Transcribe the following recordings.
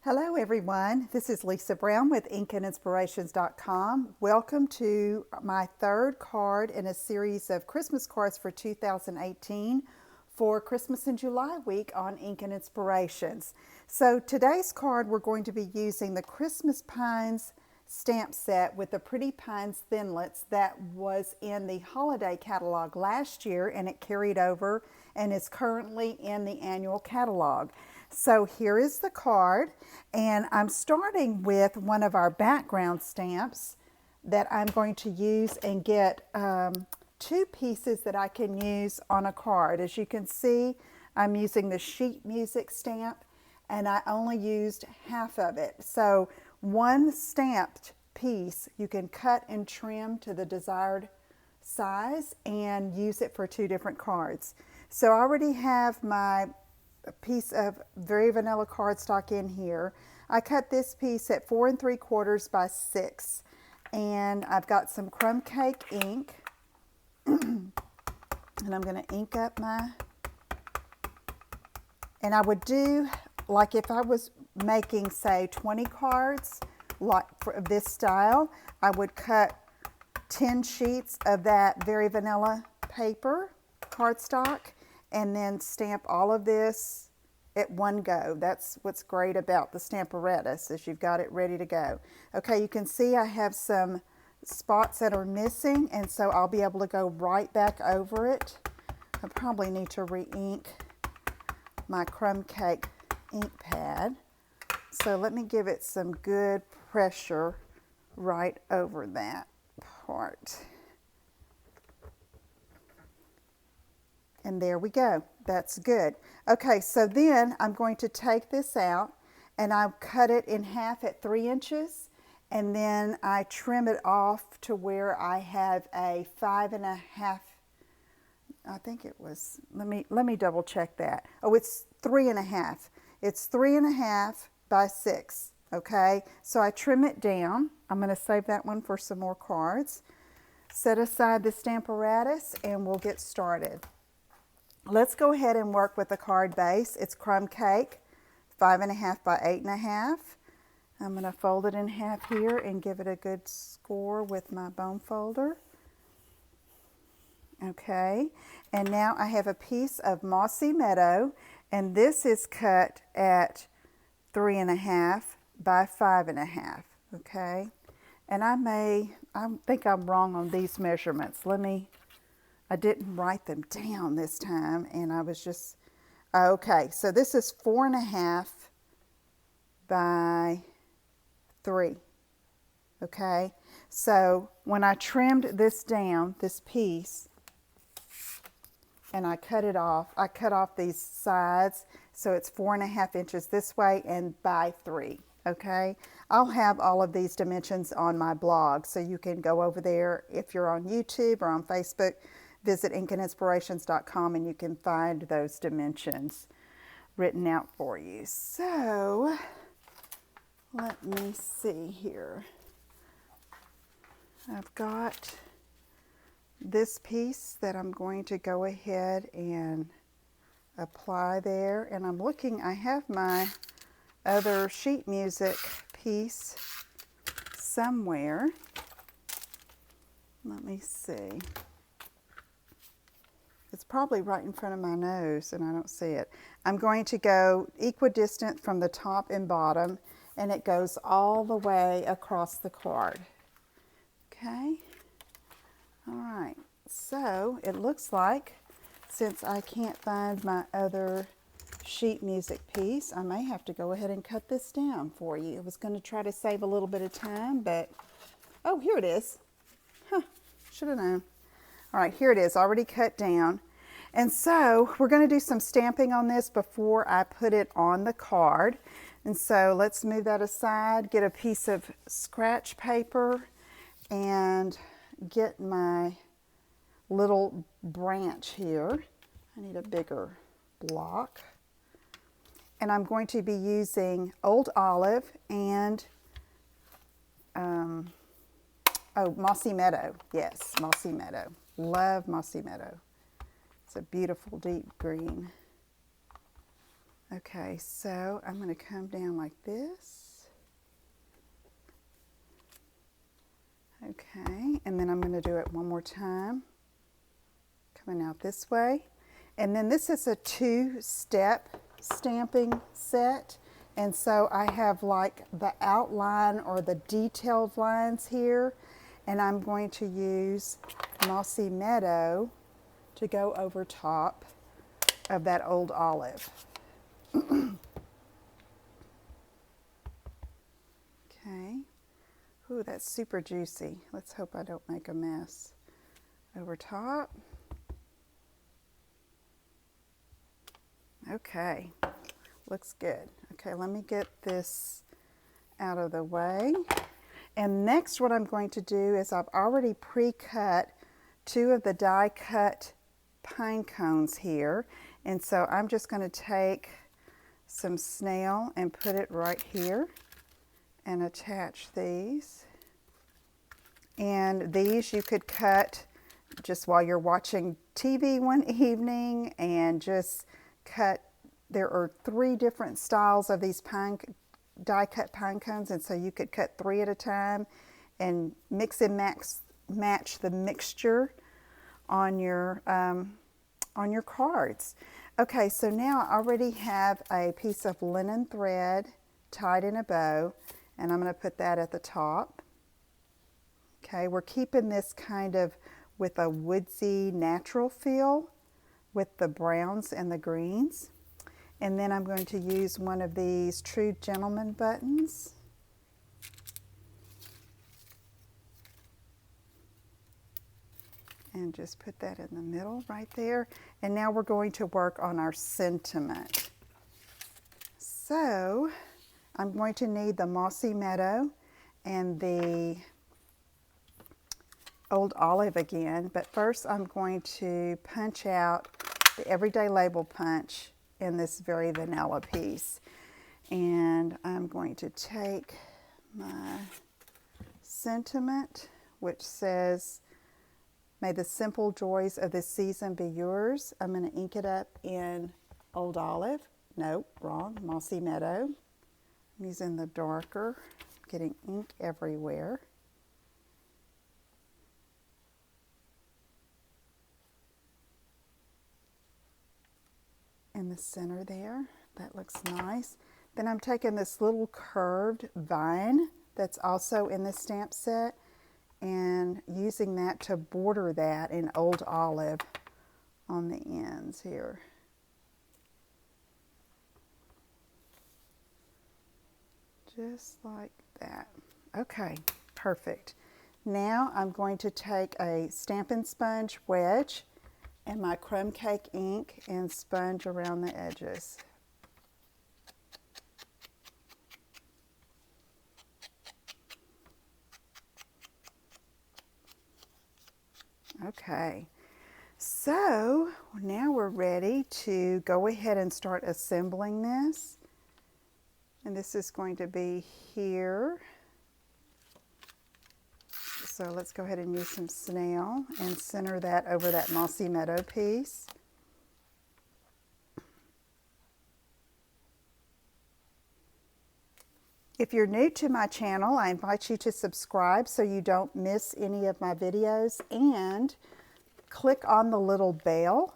Hello everyone, this is Lisa Brown with InkandInspirations.com. Welcome to my third card in a series of Christmas cards for 2018 for Christmas in July week on Ink and Inspirations. So today's card we're going to be using the Christmas Pines stamp set with the Pretty Pines Thinlits that was in the holiday catalog last year, and it carried over and is currently in the annual catalog. So here is the card, and I'm starting with one of our background stamps that I'm going to use and get two pieces that I can use on a card. As you can see, I'm using the sheet music stamp, and I only used half of it. So one stamped piece you can cut and trim to the desired size and use it for two different cards. So I already have my piece of very vanilla cardstock in here. I cut this piece at 4 3/4 by 6, and I've got some crumb cake ink, and I'm going to ink up and I would do, like if I was making say 20 cards like for this style, I would cut 10 sheets of that very vanilla paper cardstock and then stamp all of this at one go. That's what's great about the Stamparatus, is you've got it ready to go. Okay, you can see I have some spots that are missing, and so I'll be able to go right back over it. I probably need to re-ink my crumb cake ink pad. So let me give it some good pressure right over that part. And there we go. That's good. Okay, so then I'm going to take this out, and I'll cut it in half at 3 inches, and then I trim it off to where I have a 5.5. I think it was, let me double check that. Oh, it's 3.5. It's 3.5 by 6. Okay, so I trim it down. I'm going to save that one for some more cards. Set aside the Stamparatus, and we'll get started. Let's go ahead and work with the card base. It's crumb cake, 5.5 by 8.5. I'm going to fold it in half here and give it a good score with my bone folder. Okay, and now I have a piece of Mossy Meadow, and this is cut at 3.5 by 5.5. Okay, and I think I'm wrong on these measurements. I didn't write them down this time, and I was just, okay, so this is 4.5 by 3, okay? So when I trimmed this down, this piece, and I cut it off, I cut off these sides, so it's 4.5 inches this way and by 3, okay? I'll have all of these dimensions on my blog, so you can go over there if you're on YouTube or on Facebook. Visit InkandInspirations.com, and you can find those dimensions written out for you. So let me see here. I've got this piece that I'm going to go ahead and apply there, and I'm looking, I have my other sheet music piece somewhere. Let me see. It's probably right in front of my nose and I don't see it. I'm going to go equidistant from the top and bottom, and it goes all the way across the card. Okay, all right, so it looks like, since I can't find my other sheet music piece, I may have to go ahead and cut this down for you. I was going to try to save a little bit of time, but oh, here it is. Huh, should have known. All right, here it is, already cut down. And so we're going to do some stamping on this before I put it on the card. And so let's move that aside, get a piece of scratch paper, and get my little branch here. I need a bigger block. And I'm going to be using Old Olive and Mossy Meadow. Yes, Mossy Meadow. Love Mossy Meadow. It's a beautiful deep green. Okay, so I'm going to come down like this. Okay, and then I'm going to do it one more time, coming out this way. And then this is a 2-step stamping set. And so I have like the outline or the detailed lines here. And I'm going to use Mossy Meadow to go over top of that Old Olive. Okay. Ooh, that's super juicy. Let's hope I don't make a mess. Over top. Okay, looks good. Okay, let me get this out of the way. And next what I'm going to do is I've already pre-cut 2 of the die cut pine cones here. And so I'm just going to take some snail and put it right here and attach these. And these you could cut just while you're watching TV one evening and just cut. There are 3 different styles of these die cut pine cones, and so you could cut 3 at a time and mix and match the mixture on your cards. Okay, so now I already have a piece of linen thread tied in a bow, and I'm going to put that at the top. Okay, we're keeping this kind of with a woodsy natural feel with the browns and the greens. And then I'm going to use one of these True Gentleman buttons. And just put that in the middle right there. And now we're going to work on our sentiment. So I'm going to need the Mossy Meadow and the Old Olive again, but first I'm going to punch out the Everyday Label punch in this very vanilla piece. And I'm going to take my sentiment, which says, "May the simple joys of this season be yours." I'm going to ink it up in Old Olive. Nope, wrong, Mossy Meadow. I'm using the darker, getting ink everywhere. In the center there, that looks nice. Then I'm taking this little curved vine that's also in the stamp set and using that to border that in Old Olive on the ends here. Just like that. Okay, perfect. Now I'm going to take a Stampin' sponge wedge and my crumb cake ink and sponge around the edges. Okay, so now we're ready to go ahead and start assembling this. And this is going to be here. So let's go ahead and use some snail and center that over that Mossy Meadow piece. If you're new to my channel, I invite you to subscribe so you don't miss any of my videos, and click on the little bell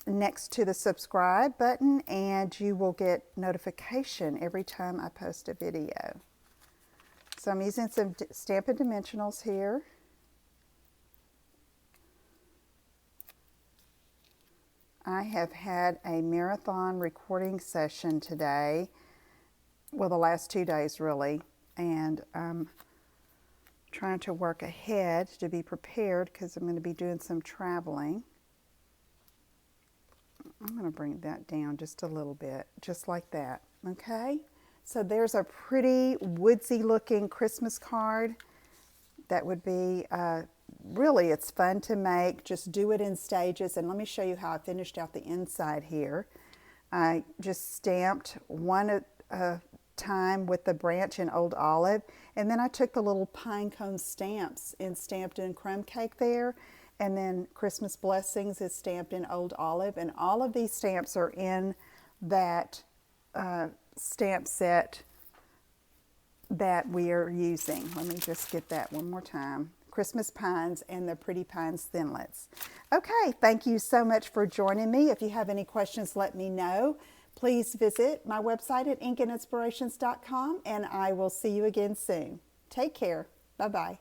next to the subscribe button and you will get notification every time I post a video. So I'm using some Stampin' Dimensionals here. I have had a marathon recording session today, well, the last 2 days really, and I'm trying to work ahead to be prepared because I'm going to be doing some traveling. I'm going to bring that down just a little bit, just like that, okay? So there's a pretty woodsy looking Christmas card. That would be, really it's fun to make. Just do it in stages, and let me show you how I finished out the inside here. I just stamped one at a time with the branch in Old Olive, and then I took the little pine cone stamps and stamped in crumb cake there, and then Christmas Blessings is stamped in Old Olive, and all of these stamps are in that stamp set that we are using. Let me just get that one more time. Christmas Pines and the Pretty Pines Thinlits. Okay, thank you so much for joining me. If you have any questions, let me know. Please visit my website at inkandinspirations.com, and I will see you again soon. Take care. Bye-bye.